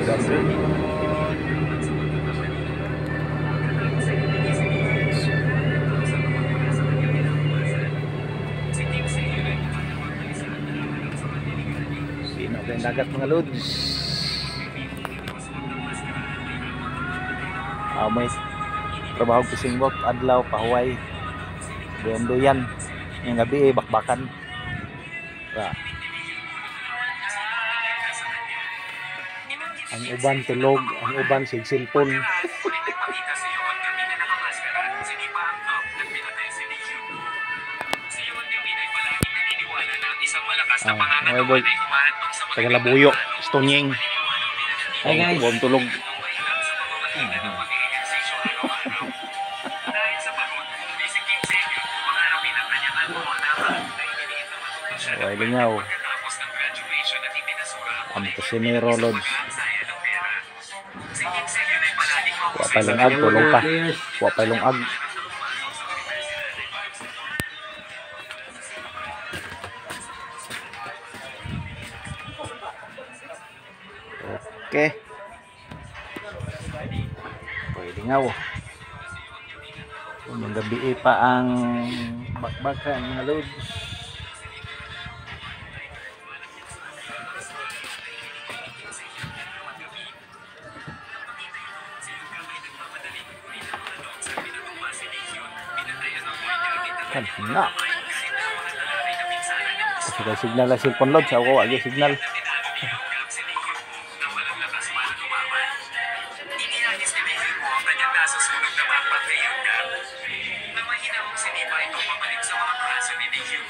gabi. Sino ba yung dagat mga lods? May trabaho fishing boat, adlaw, pahuway. Duyan-duyan. Yung gabi bakbakan. Ang uban tulog, ang uban sig cellphone. Boy. Tagalabuyo, Stonyeng. Hi guys. Buong tulog. Ay, lingaw. Ang Casimiro Lods. Wa pa lungag, tulog pa. Wa pa lungag. Okay. Pwede nga wo. Ang gabi pa ang bakbakan mga lods. Kan na. Kasi signal la cellphone lods, ako agi signal.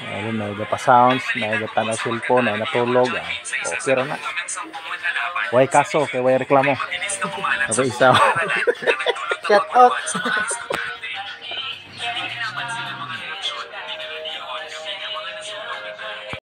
Ayun, may pa sounds, may tanaw cellphone, may natulog. Okay ra na. Way kaso, kay way reklamo. Okay, isa. Shout out.